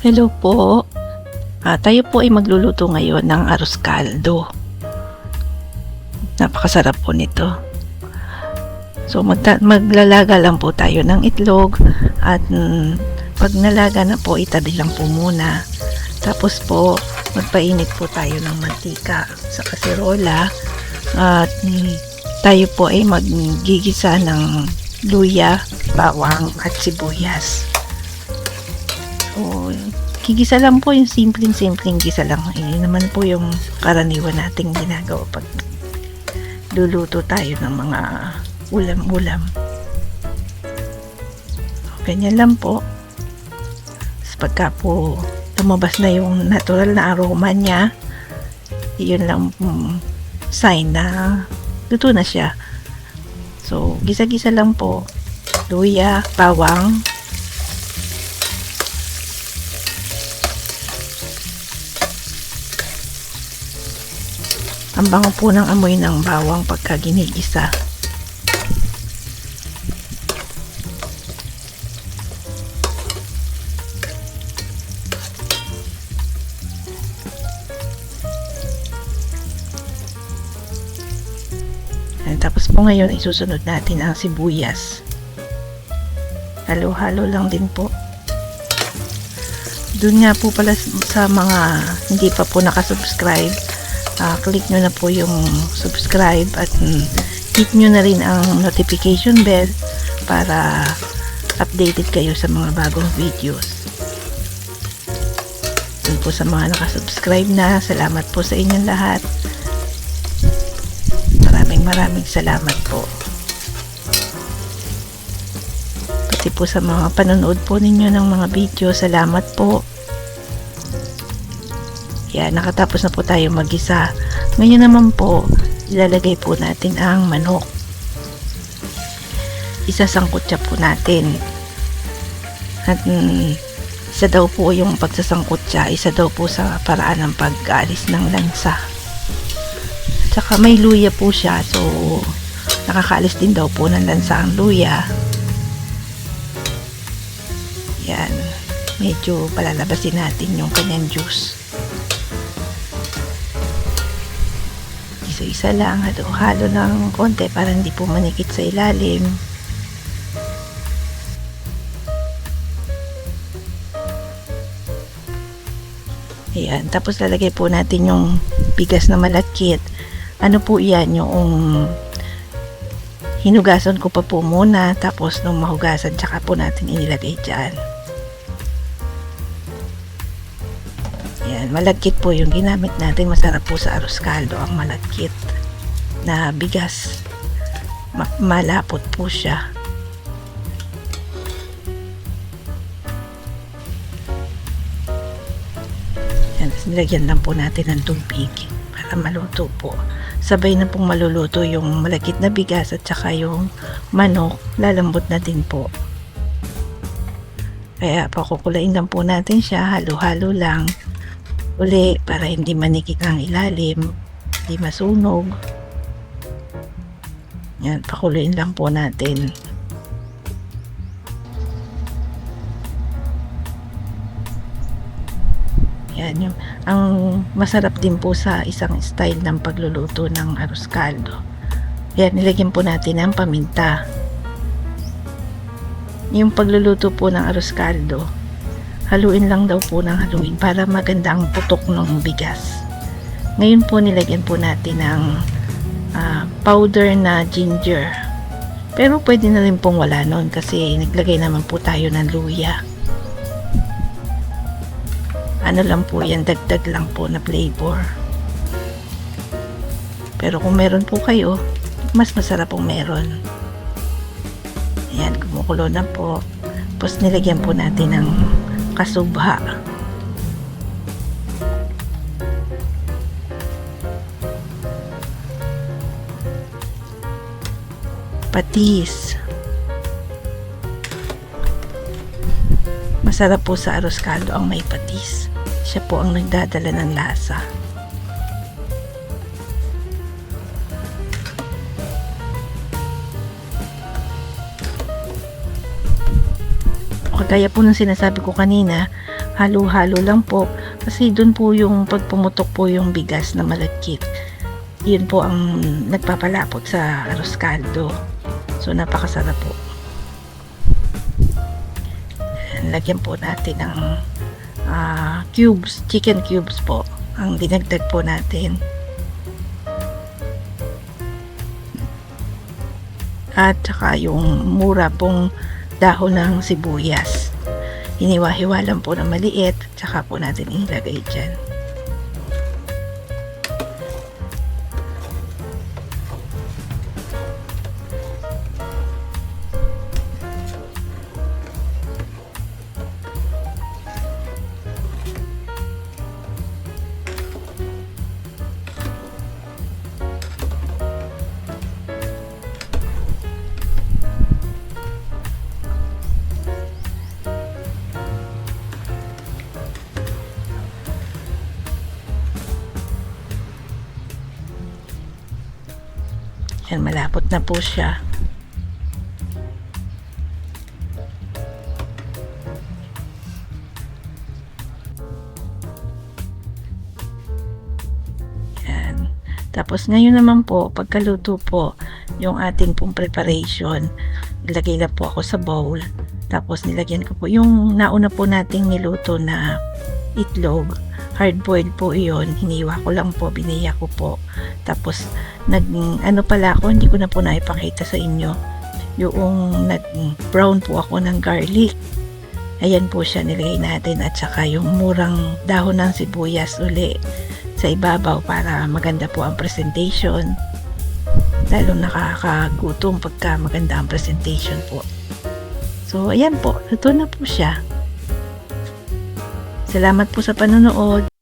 Hello po. Tayo po ay magluluto ngayon ng arroz caldo. Napakasarap po nito. So maglalaga lang po tayo ng itlog at pag nalaga na po, itabi lang po muna. Tapos po magpainit po tayo ng mantika sa kaserola at tayo po ay maggigisa ng luya, bawang at sibuyas. So, gigisa lang po, yung simpleng gisa lang. Naman po yung karaniwan nating ginagawa pag luluto tayo ng mga ulam-ulam. Ganyan lang po. Pagka po lumabas na yung natural na aroma niya, yun lang sign na luto na siya. So, gisa-gisa lang po. Luya, bawang, ang bango po ng amoy ng bawang pagka ginigisa. Tapos po ngayon isusunod natin ang sibuyas. Halo-halo lang din po. Doon nga po pala sa mga hindi pa po nakasubscribe, click nyo na po yung subscribe at hit nyo na rin ang notification bell para updated kayo sa mga bagong videos. Doon po sa mga nakasubscribe na, salamat po sa inyong lahat. Maraming salamat po. Pati po sa mga panonood po ninyo ng mga video, salamat po. Yan, nakatapos na po tayo mag-isa. Ngayon naman po, ilalagay po natin ang manok. Isasangkot siya po natin. At isa daw po yung pagsasangkot siya, isa daw po sa paraan ng pag-aalis ng lansa. Saka may luya po siya, so nakakaalis din daw po ng lansa ang luya. Yan, medyo palalabasin natin yung kanyang juice. Isa-isa lang, halo-halo ng konti para hindi po manikit sa ilalim. Ayan, tapos lalagay po natin yung bigas na malagkit. Ano po yan, yung hinugasan ko pa po muna, tapos nung mahugasan tsaka po natin inilagay dyan. Yan, malagkit po yung ginamit natin. Masarap po sa arroz caldo ang malagkit na bigas. Malapot po siya. Yan, nilagyan lang po natin ng tubig para maluto po. Sabay na pong maluluto yung malagkit na bigas at saka yung manok, lalambot na din po. Kaya pakukulain lang po natin siya, halo-halo lang uli para hindi manikit ang ilalim, hindi masunog. Yan, pakuluin lang po natin. Yan, yung ang masarap din po sa isang style ng pagluluto ng arroz caldo. Yan, nilagyan po natin ang paminta. Yung pagluluto po ng arroz caldo, haluin lang daw po ng haluin para maganda ang putok ng bigas. Ngayon po nilagyan po natin ng powder na ginger. Pero pwede na rin pong wala nun kasi naglagay naman po tayo ng luya. Ano lang po yan, dagdag lang po na flavor. Pero kung meron po kayo, mas masarap pong meron. Ayan, kumukulo na po. Tapos nilagyan po natin ng kasubha. Patis. Masarap po sa arroz caldo ang may patis. Siya po ang nagdadala ng lasa. Kagaya po ng sinasabi ko kanina, halo-halo lang po. Kasi dun po yung pagpumutok po yung bigas na malagkit. Yun po ang nagpapalapot sa arroz caldo. So, napakasarap po. Lagyan po natin ng cubes, chicken cubes po. Ang dinagdag po natin. At saka yung mura pong dahon ng sibuyas. Hiniwa-hiwa lang po na maliit. Saka po natin ilagay dyan. Yan, malapot na po siya. Yan. Tapos ngayon naman po, pagkaluto po, yung ating pong preparation, ilagay na po ako sa bowl. Tapos nilagyan ko po yung nauna po nating niluto na itlog. Hard boiled po iyon. Hiniwa ko lang po, biniya ko po. Tapos ano pala ako, hindi ko na po naipakita sa inyo. Yung nag-brown po ako ng garlic. Ayan po siya, nilagay natin. At saka yung murang dahon ng sibuyas uli sa ibabaw para maganda po ang presentation. Lalo nakakagutom pagka maganda ang presentation po. So, ayan po. Luto na po siya. Salamat po sa panonood.